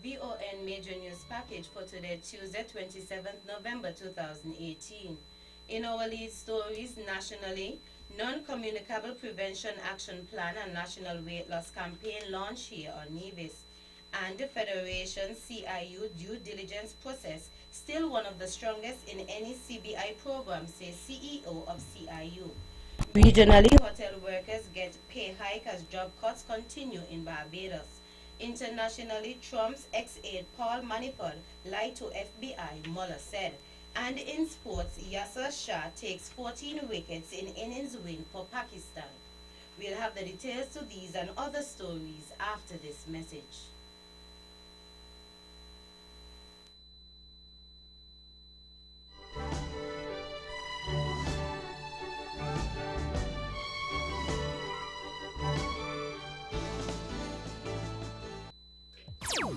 VON Major News Package for today, Tuesday, 27th November 2018. In our lead stories, nationally, Non-Communicable Prevention Action Plan and National Weight Loss Campaign launched here on Nevis. And the Federation CIU due diligence process still one of the strongest in any CBI program, says CEO of CIU. Regionally, hotel workers get pay hike as job cuts continue in Barbados. Internationally, Trump's ex-aide Paul Manafort lied to FBI, Mueller said. And in sports, Yasser Shah takes 14 wickets in innings win for Pakistan. We'll have the details to these and other stories after this message.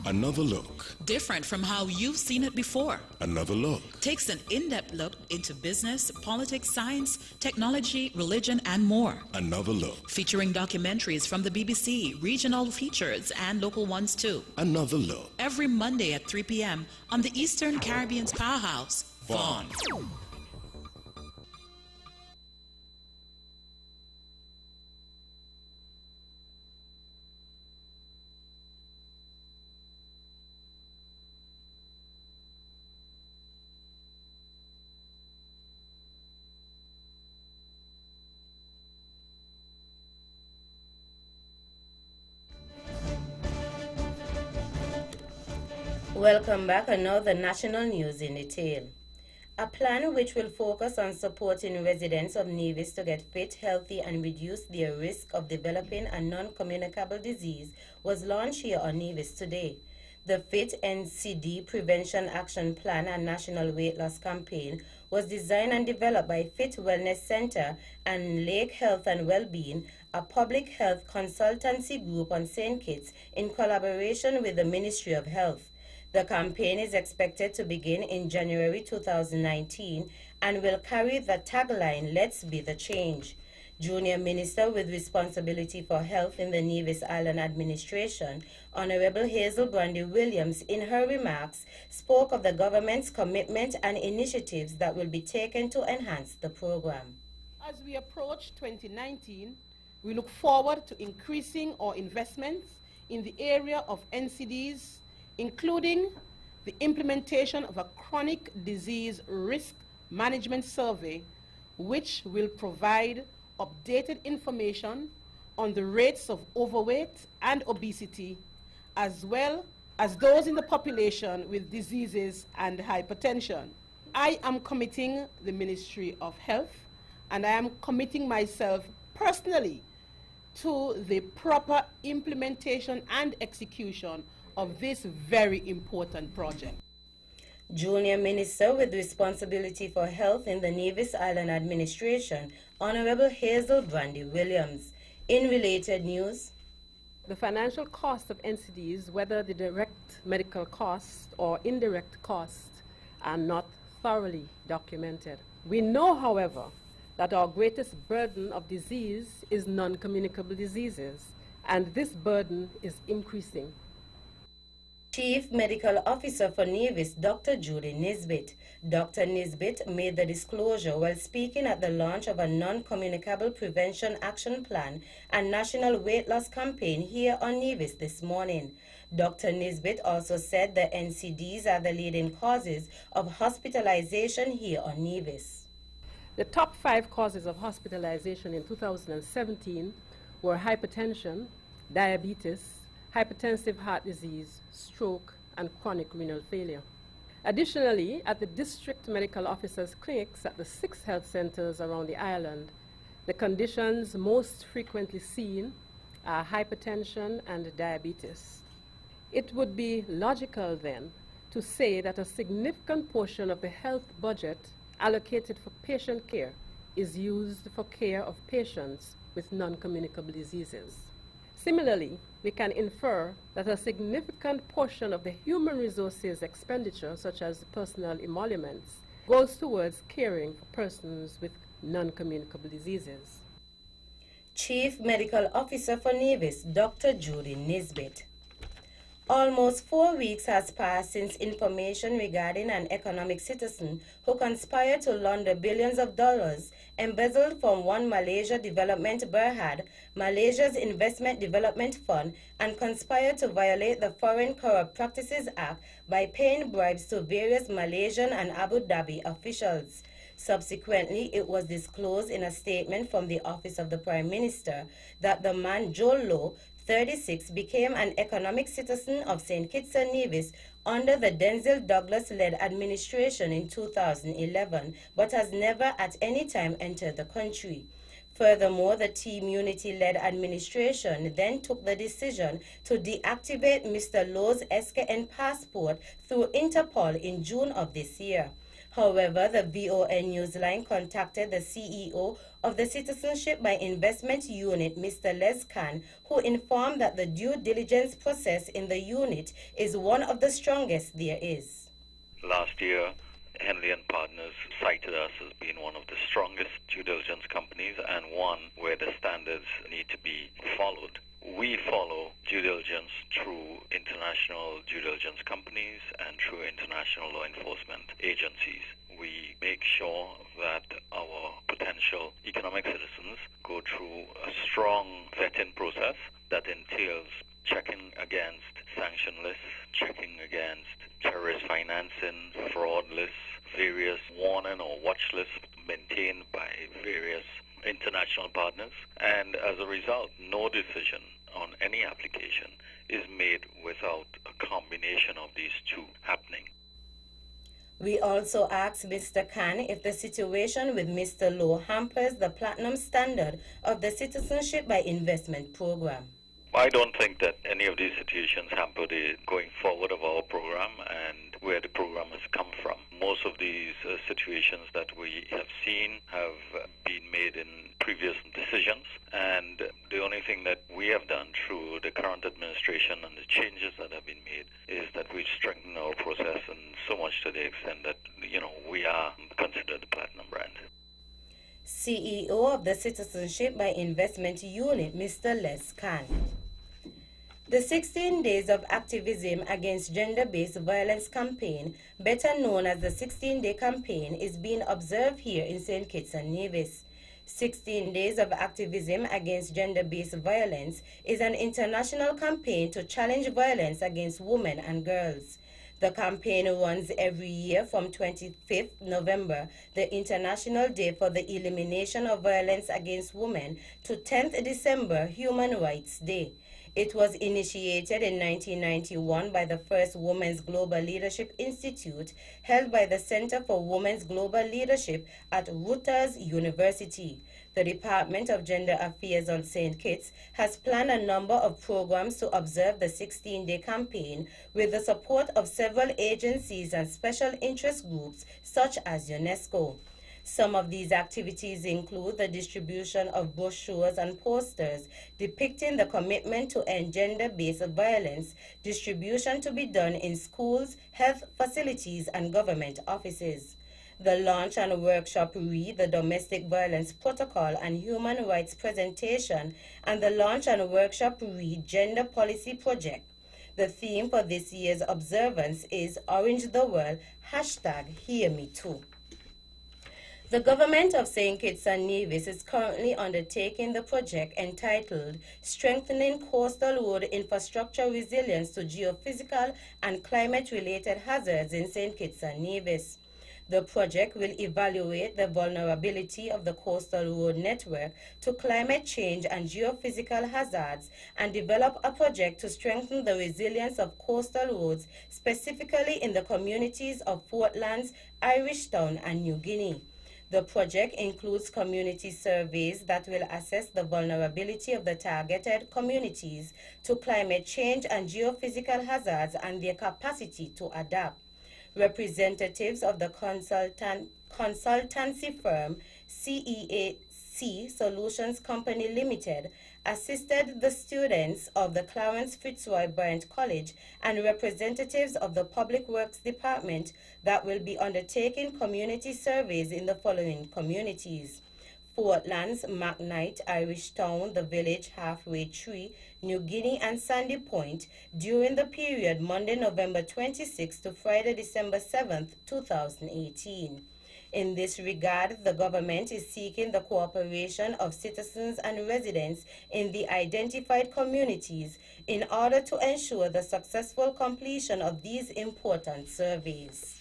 Another look. Different from how you've seen it before. Another look. Takes an in-depth look into business, politics, science, technology, religion, and more. Another look. Featuring documentaries from the BBC, regional features, and local ones too. Another look. Every Monday at 3 p.m. on the Eastern Caribbean's powerhouse, VON. Welcome back, and now the national news in detail. A plan which will focus on supporting residents of Nevis to get fit, healthy, and reduce their risk of developing a non-communicable disease was launched here on Nevis today. The FIT NCD Prevention Action Plan and National Weight Loss Campaign was designed and developed by Fit Wellness Center and Lake Health and Wellbeing, a public health consultancy group on St. Kitts in collaboration with the Ministry of Health. The campaign is expected to begin in January 2019 and will carry the tagline, "Let's be the change." Junior Minister with responsibility for health in the Nevis Island Administration, Honorable Hazel Brandy Williams, in her remarks, spoke of the government's commitment and initiatives that will be taken to enhance the program. As we approach 2019, we look forward to increasing our investments in the area of NCDs, including the implementation of a chronic disease risk management survey, which will provide updated information on the rates of overweight and obesity, as well as those in the population with diseases and hypertension. I am committing the Ministry of Health, and I am committing myself personally to the proper implementation and execution of this very important project. Junior Minister with responsibility for health in the Nevis Island Administration, Honorable Hazel Brandy Williams. In related news, the financial cost of NCDs, whether the direct medical costs or indirect costs, are not thoroughly documented. We know, however, that our greatest burden of disease is non-communicable diseases, and this burden is increasing. Chief Medical Officer for Nevis, Dr. Judy Nisbet. Dr. Nisbet made the disclosure while speaking at the launch of a non-communicable prevention action plan and national weight loss campaign here on Nevis this morning. Dr. Nisbet also said the NCDs are the leading causes of hospitalization here on Nevis. The top 5 causes of hospitalization in 2017 were hypertension, diabetes, hypertensive heart disease, stroke, and chronic renal failure. Additionally, at the district medical officers' clinics at the 6 health centers around the island, the conditions most frequently seen are hypertension and diabetes. It would be logical then to say that a significant portion of the health budget allocated for patient care is used for care of patients with non-communicable diseases. Similarly, we can infer that a significant portion of the human resources expenditure, such as personal emoluments, goes towards caring for persons with non-communicable diseases. Chief Medical Officer for Nevis, Dr. Judy Nisbet. Almost 4 weeks has passed since information regarding an economic citizen who conspired to launder billions of dollars embezzled from One Malaysia Development Berhad, Malaysia's Investment Development Fund, and conspired to violate the Foreign Corrupt Practices Act by paying bribes to various Malaysian and Abu Dhabi officials. Subsequently, it was disclosed in a statement from the Office of the Prime Minister that the man Joel Low, 36, became an economic citizen of St. Kitts and Nevis under the Denzil Douglas-led administration in 2011, but has never at any time entered the country. Furthermore, the Team Unity-led administration then took the decision to deactivate Mr. Low's SKN passport through Interpol in June of this year. However, the VON Newsline contacted the CEO of the Citizenship by Investment Unit, Mr. Les Khan, who informed that the due diligence process in the unit is one of the strongest there is. Last year, Henley & Partners cited us as being one of the strongest due diligence companies and one where the standards need to be followed. We follow due diligence through international due diligence companies and through international law enforcement agencies. We make sure that our potential economic citizens go through a strong vetting process that entails checking against sanction lists, checking against terrorist financing, fraud lists, various warning or watch lists maintained by various international partners, and as a result, no decision on any application is made without a combination of these two happening. We also asked Mr. Khan if the situation with Mr. Low hampers the platinum standard of the Citizenship by Investment program. I don't think that any of these situations hamper the going forward of our program and where the program has come from. Most of these situations that we have seen have been made in previous decisions, and the only thing that we have done through the current administration and the changes that have been made is that we've strengthened our process, and so much to the extent that, we are considered the platinum brand. CEO of the Citizenship by Investment Unit, Mr. Les Khan. The 16 Days of Activism Against Gender-Based Violence campaign, better known as the 16-Day Campaign, is being observed here in St. Kitts and Nevis. 16 Days of Activism Against Gender-Based Violence is an international campaign to challenge violence against women and girls. The campaign runs every year from 25th November, the International Day for the Elimination of Violence Against Women, to 10th December, Human Rights Day. It was initiated in 1991 by the first Women's Global Leadership Institute, held by the Center for Women's Global Leadership at Rutgers University. The Department of Gender Affairs on St. Kitts has planned a number of programs to observe the 16-day campaign with the support of several agencies and special interest groups such as UNESCO. Some of these activities include the distribution of brochures and posters depicting the commitment to end gender-based violence, distribution to be done in schools, health facilities, and government offices. The launch and workshop read the Domestic Violence Protocol and Human Rights Presentation, and the launch and workshop read Gender Policy Project. The theme for this year's observance is Orange the World, #HearMeToo. The government of St. Kitts and Nevis is currently undertaking the project entitled Strengthening Coastal Road Infrastructure Resilience to Geophysical and Climate-Related Hazards in St. Kitts and Nevis. The project will evaluate the vulnerability of the coastal road network to climate change and geophysical hazards and develop a project to strengthen the resilience of coastal roads, specifically in the communities of Fort Lands, Irishtown, and New Guinea. The project includes community surveys that will assess the vulnerability of the targeted communities to climate change and geophysical hazards and their capacity to adapt. Representatives of the consultancy firm CEAC Solutions Company Limited assisted the students of the Clarence Fitzroy Bryant College and representatives of the Public Works Department that will be undertaking community surveys in the following communities: Fortlands, McKnight, Irish Town, The Village, Halfway Tree, New Guinea, and Sandy Point during the period Monday, November 26 to Friday, December 7, 2018. In this regard, the government is seeking the cooperation of citizens and residents in the identified communities in order to ensure the successful completion of these important surveys.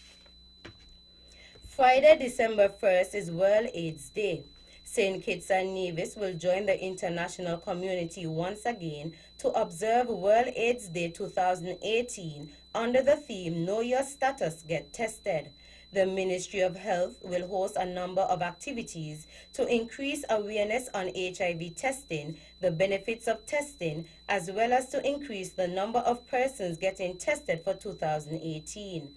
Friday, December 1st is World AIDS Day. St. Kitts and Nevis will join the international community once again to observe World AIDS Day 2018 under the theme Know Your Status, Get Tested. The Ministry of Health will host a number of activities to increase awareness on HIV testing, the benefits of testing, as well as to increase the number of persons getting tested for 2018.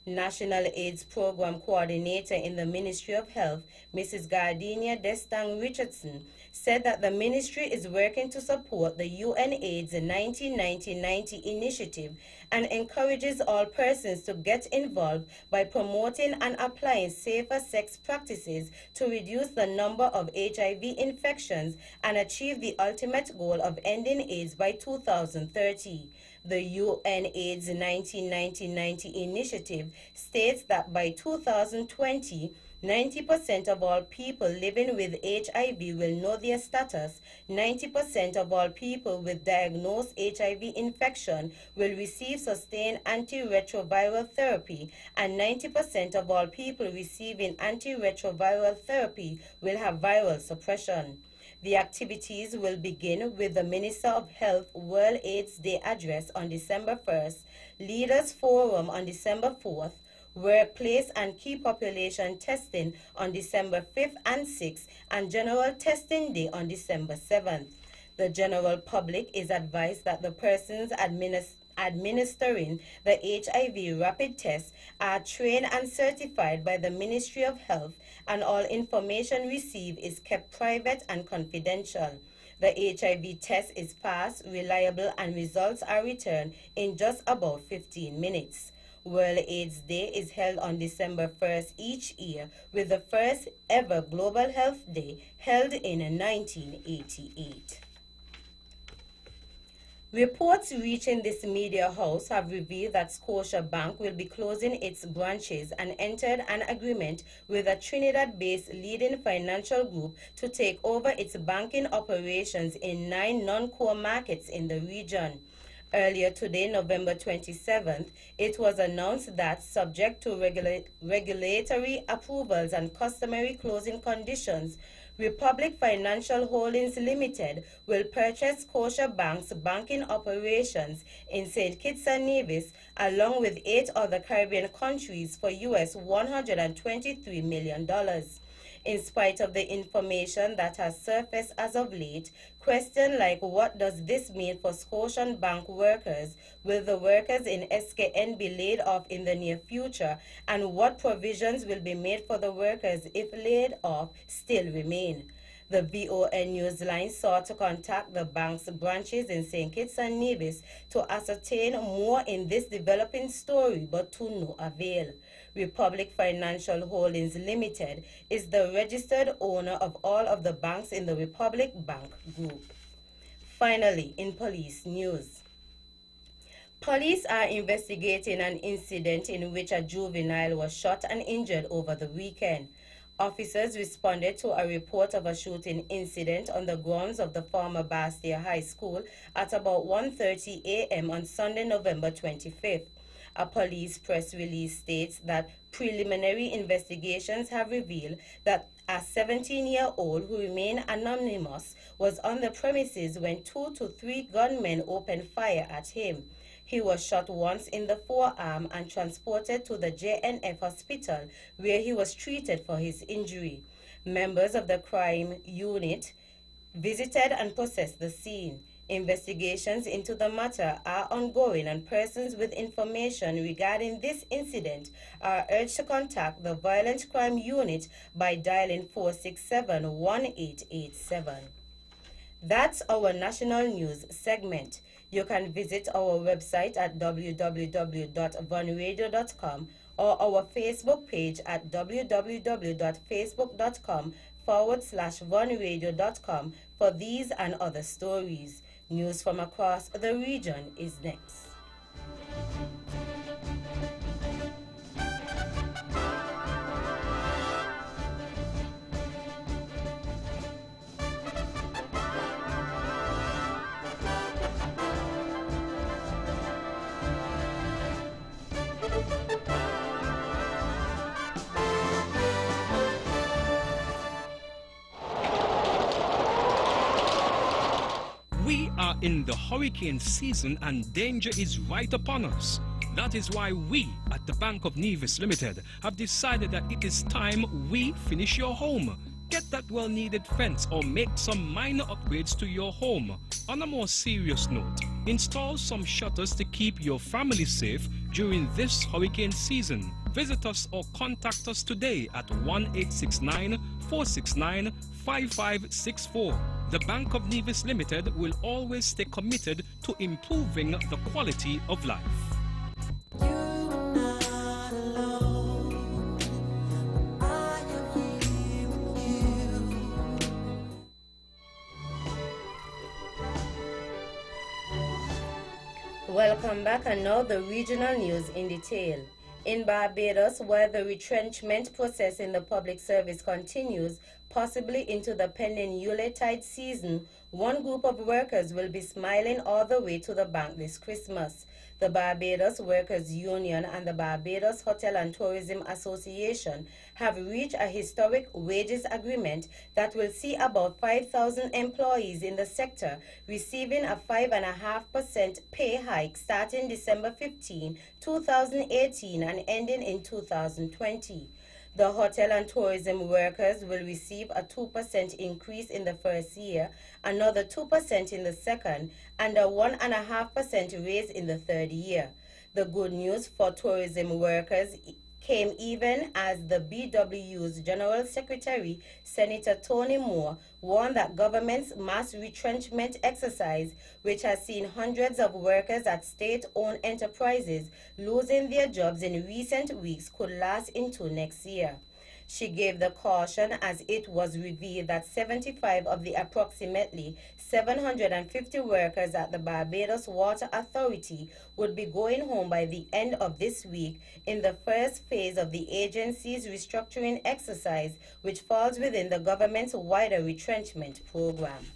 National AIDS Program Coordinator in the Ministry of Health, Mrs. Gardenia Destang Richardson, said that the ministry is working to support the UNAIDS 1990 initiative and encourages all persons to get involved by promoting and applying safer sex practices to reduce the number of HIV infections and achieve the ultimate goal of ending AIDS by 2030. The UNAIDS 1990 initiative states that by 2020, 90% of all people living with HIV will know their status, 90% of all people with diagnosed HIV infection will receive sustained antiretroviral therapy, and 90% of all people receiving antiretroviral therapy will have viral suppression. The activities will begin with the Minister of Health World AIDS Day address on December 1st, Leaders Forum on December 4th, Workplace and Key Population Testing on December 5th and 6th, and General Testing Day on December 7th. The general public is advised that the persons administering the HIV rapid test are trained and certified by the Ministry of Health, and all information received is kept private and confidential. The HIV test is fast, reliable, and results are returned in just about 15 minutes. World AIDS Day is held on December 1st each year, with the first ever Global Health Day held in 1988. Reports reaching this media house have revealed that Scotiabank will be closing its branches and entered an agreement with a Trinidad-based leading financial group to take over its banking operations in 9 non-core markets in the region. Earlier today, November 27th, it was announced that, subject to regulatory approvals and customary closing conditions, Republic Financial Holdings Limited will purchase Scotiabank's banking operations in St. Kitts and Nevis, along with 8 other Caribbean countries, for US $123 million. In spite of the information that has surfaced as of late, questions like what does this mean for Scotiabank workers, will the workers in SKN be laid off in the near future, and what provisions will be made for the workers if laid off, still remain. The VON Newsline sought to contact the bank's branches in St. Kitts and Nevis to ascertain more in this developing story, but to no avail. Republic Financial Holdings Limited is the registered owner of all of the banks in the Republic Bank Group. Finally, in police news, police are investigating an incident in which a juvenile was shot and injured over the weekend. Officers responded to a report of a shooting incident on the grounds of the former Bastia High School at about 1:30 a.m. on Sunday, November 25th. A police press release states that preliminary investigations have revealed that a 17-year-old who remained anonymous was on the premises when 2 to 3 gunmen opened fire at him. He was shot once in the forearm and transported to the JNF hospital, where he was treated for his injury. Members of the crime unit visited and processed the scene. Investigations into the matter are ongoing, and persons with information regarding this incident are urged to contact the Violent Crime Unit by dialing 467-1887. That's our national news segment. You can visit our website at www.vonradio.com or our Facebook page at www.facebook.com www.runradio.com for these and other stories. News from across the region is next. We are in the hurricane season and danger is right upon us. That is why we at the Bank of Nevis Limited have decided that it is time we finish your home. Get that well-needed fence or make some minor upgrades to your home. On a more serious note, install some shutters to keep your family safe during this hurricane season. Visit us or contact us today at 1-869-469-5564. The Bank of Nevis Limited will always stay committed to improving the quality of life. Welcome back, and now the regional news in detail. In Barbados, where the retrenchment process in the public service continues, possibly into the pending Yuletide season, one group of workers will be smiling all the way to the bank this Christmas. The Barbados Workers Union and the Barbados Hotel and Tourism Association have reached a historic wages agreement that will see about 5,000 employees in the sector receiving a 5.5% pay hike starting December 15, 2018 and ending in 2020. The hotel and tourism workers will receive a 2% increase in the first year, another 2% in the second, and a 1.5% raise in the third year. The good news for tourism workers came even as the BWU's General Secretary, Senator Tony Moore, warned that government's mass retrenchment exercise, which has seen hundreds of workers at state-owned enterprises losing their jobs in recent weeks, could last into next year. She gave the caution as it was revealed that 75 of the approximately 750 workers at the Barbados Water Authority would be going home by the end of this week in the first phase of the agency's restructuring exercise, which falls within the government's wider retrenchment program.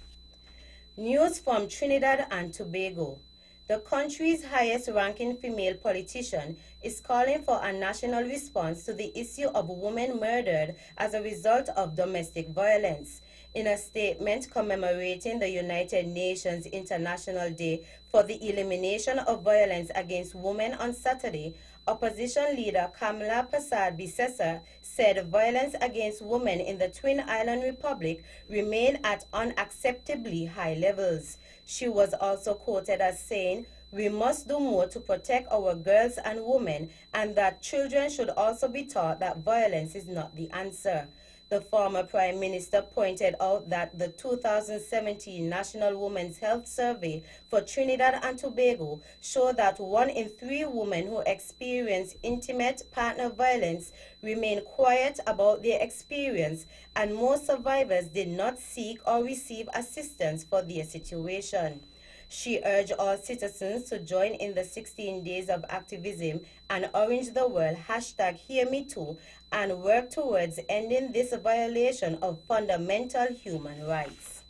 News from Trinidad and Tobago. The country's highest-ranking female politician is calling for a national response to the issue of women murdered as a result of domestic violence. In a statement commemorating the United Nations International Day for the Elimination of Violence Against Women on Saturday, opposition leader Kamala Persad-Bissessar said violence against women in the Twin Island Republic remained at unacceptably high levels. She was also quoted as saying, "We must do more to protect our girls and women, and that children should also be taught that violence is not the answer." The former Prime Minister pointed out that the 2017 National Women's Health Survey for Trinidad and Tobago showed that 1 in 3 women who experience intimate partner violence remain quiet about their experience, and most survivors did not seek or receive assistance for their situation. She urged all citizens to join in the 16 days of activism and Orange the World #HearMeToo and work towards ending this violation of fundamental human rights.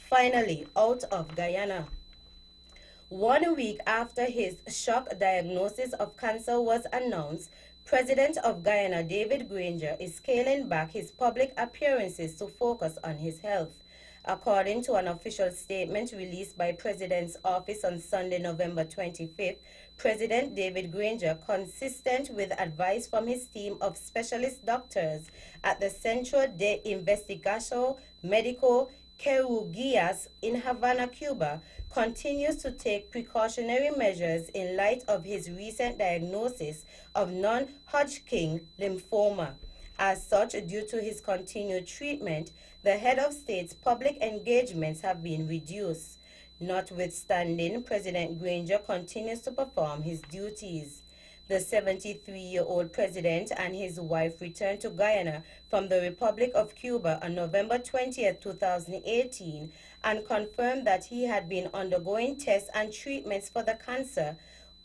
Finally, out of Guyana. 1 week after his shock diagnosis of cancer was announced, President of Guyana David Granger is scaling back his public appearances to focus on his health. According to an official statement released by President's office on Sunday, November 25th, President David Granger, consistent with advice from his team of specialist doctors at the Centro de Investigación Médico Quirúrgicas in Havana, Cuba, continues to take precautionary measures in light of his recent diagnosis of non-Hodgkin lymphoma. As such, due to his continued treatment, the head of state's public engagements have been reduced. Notwithstanding, President Granger continues to perform his duties. The 73-year-old president and his wife returned to Guyana from the Republic of Cuba on November 20, 2018, and confirmed that he had been undergoing tests and treatments for the cancer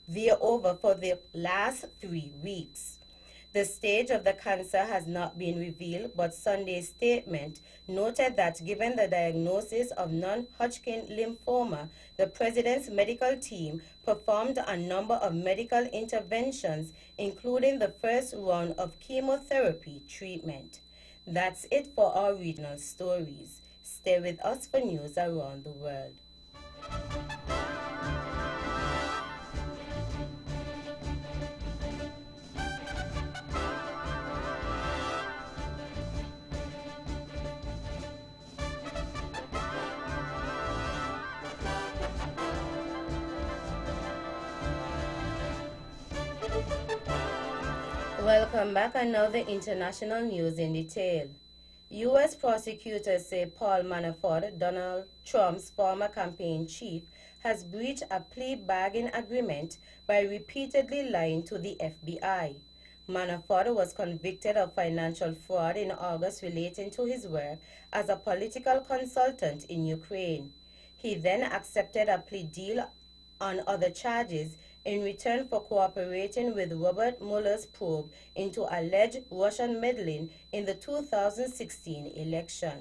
thereover for the last 3 weeks. The stage of the cancer has not been revealed, but Sunday's statement noted that given the diagnosis of non-Hodgkin lymphoma, the president's medical team performed a number of medical interventions, including the first round of chemotherapy treatment. That's it for our regional stories. Stay with us for news around the world. Welcome back, and now the international news in detail. U.S. prosecutors say Paul Manafort, Donald Trump's former campaign chief, has breached a plea bargain agreement by repeatedly lying to the FBI. Manafort was convicted of financial fraud in August relating to his work as a political consultant in Ukraine. He then accepted a plea deal on other charges in return for cooperating with Robert Mueller's probe into alleged Russian meddling in the 2016 election.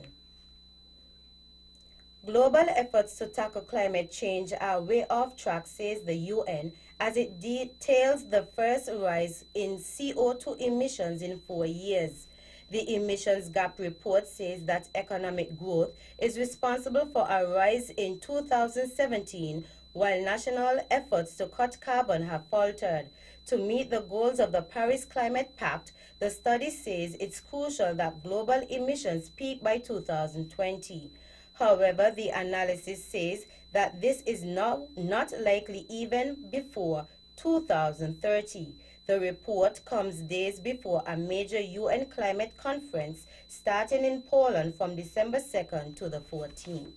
Global efforts to tackle climate change are way off track, says the UN, as it details the first rise in CO2 emissions in 4 years. The emissions gap report says that economic growth is responsible for a rise in 2017, while national efforts to cut carbon have faltered. To meet the goals of the Paris Climate Pact, the study says it's crucial that global emissions peak by 2020. However, the analysis says that this is not likely even before 2030. The report comes days before a major UN climate conference starting in Poland from December 2nd to the 14th.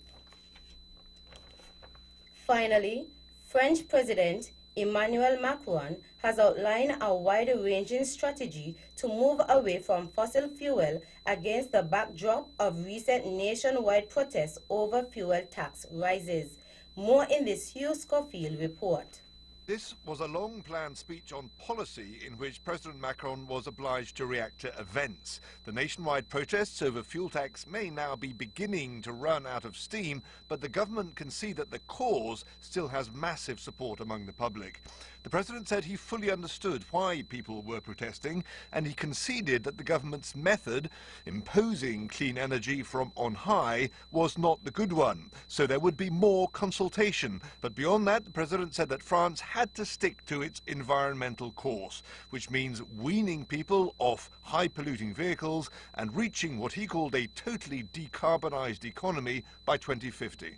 Finally, French President Emmanuel Macron has outlined a wide-ranging strategy to move away from fossil fuel against the backdrop of recent nationwide protests over fuel tax rises. More in this Hugh Schofield report. This was a long-planned speech on policy in which President Macron was obliged to react to events. The nationwide protests over fuel tax may now be beginning to run out of steam, but the government can see that the cause still has massive support among the public. The president said he fully understood why people were protesting, and he conceded that the government's method, imposing clean energy from on high, was not the good one. So there would be more consultation. But beyond that, the president said that France had to stick to its environmental course, which means weaning people off high-polluting vehicles and reaching what he called a totally decarbonized economy by 2050.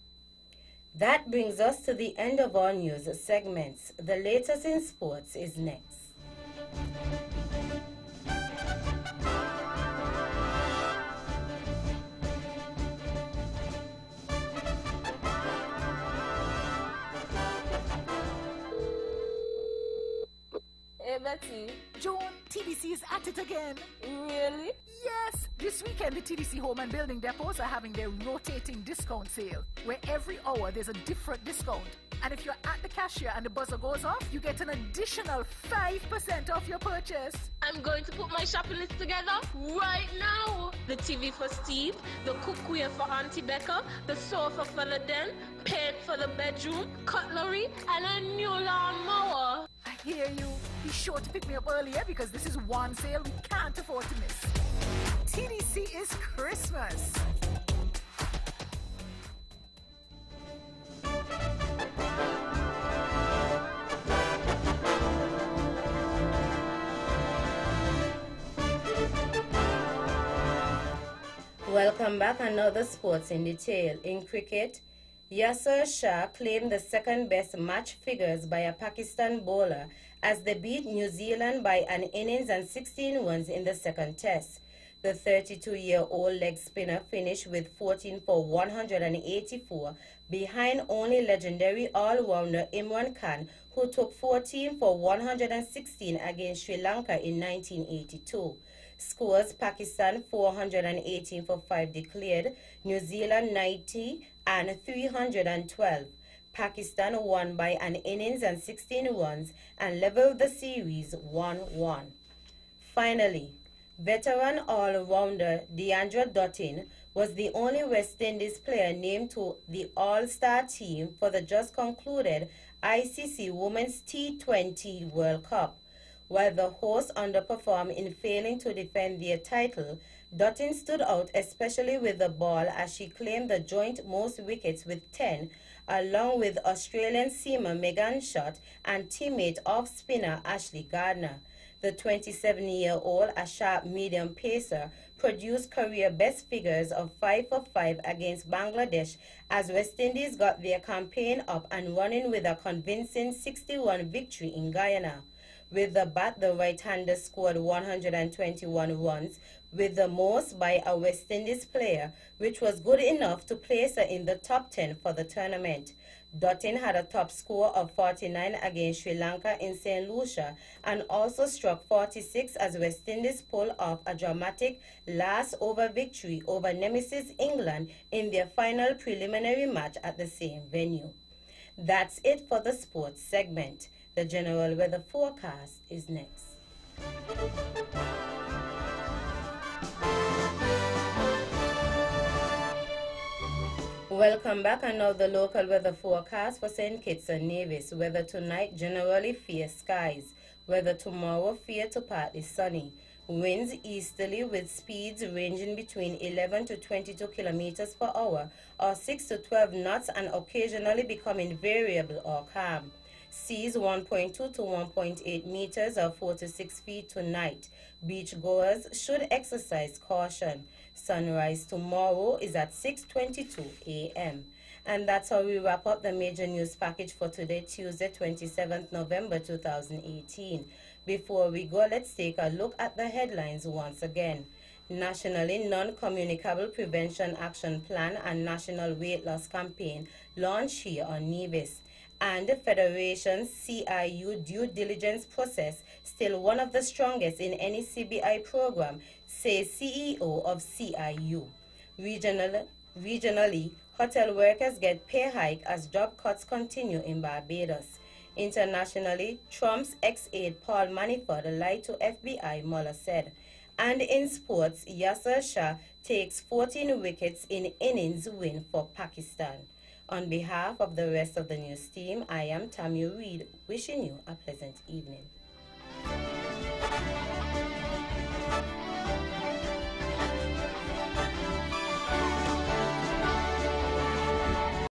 That brings us to the end of our news segments. The latest in sports is next. Hey Betty. Joan, TDC is at it again. Really? Yes! This weekend, the TDC Home and Building Depots are having their rotating discount sale, where every hour there's a different discount. And if you're at the cashier and the buzzer goes off, you get an additional 5% off your purchase. I'm going to put my shopping list together right now. The TV for Steve, the cookware for Auntie Becca, the sofa for the den, paint for the bedroom, cutlery, and a new lawnmower. I hear you. Be sure to pick me up earlier because this is one sale we can't afford to miss. TDC is Christmas. Welcome back, another sports in detail. In cricket, Yasir Shah claimed the second best match figures by a Pakistan bowler as they beat New Zealand by an innings and 16 runs in the second test. The 32-year-old leg spinner finished with 14 for 184, behind only legendary all-rounder Imran Khan, who took 14 for 116 against Sri Lanka in 1982. Scores: Pakistan 418 for 5 declared, New Zealand 90 and 312. Pakistan won by an innings and 16 runs and leveled the series 1-1. Finally, veteran all-rounder Deandra Dottin was the only West Indies player named to the All-Star team for the just concluded ICC Women's T20 World Cup. While the hosts underperformed in failing to defend their title, Dottin stood out especially with the ball as she claimed the joint most wickets with 10, along with Australian seamer Megan Stott and teammate off-spinner Ashley Gardner. The 27-year-old, a sharp medium pacer, produced career-best figures of 5 for 5 against Bangladesh as West Indies got their campaign up and running with a convincing 60-run victory in Guyana. With the bat, the right-hander scored 121 runs, with the most by a West Indies player, which was good enough to place her in the top 10 for the tournament. Dottin had a top score of 49 against Sri Lanka in St. Lucia and also struck 46 as West Indies pulled off a dramatic last-over victory over nemesis England in their final preliminary match at the same venue. That's it for the sports segment. The general weather forecast is next. Welcome back, and now the local weather forecast for St. Kitts and Nevis. Weather tonight, generally fair skies. Weather tomorrow, fair to partly sunny. Winds easterly with speeds ranging between 11 to 22 kilometers per hour or 6 to 12 knots and occasionally becoming variable or calm. Seas 1.2 to 1.8 meters or 4 to 6 feet tonight. Beachgoers should exercise caution. Sunrise tomorrow is at 6:22 a.m. And that's how we wrap up the major news package for today, Tuesday, 27th November 2018. Before we go, let's take a look at the headlines once again. Nationally Non-Communicable Prevention Action Plan and National Weight Loss Campaign launched here on Nevis. And the Federation's CIU due diligence process still one of the strongest in any CBI program, says CEO of CIU. Regionally, hotel workers get pay hike as job cuts continue in Barbados. Internationally, Trump's ex-aide Paul Manafort lied to FBI, Mueller said. And in sports, Yasser Shah takes 14 wickets in innings win for Pakistan. On behalf of the rest of the news team, I am Tammy Reed, wishing you a pleasant evening.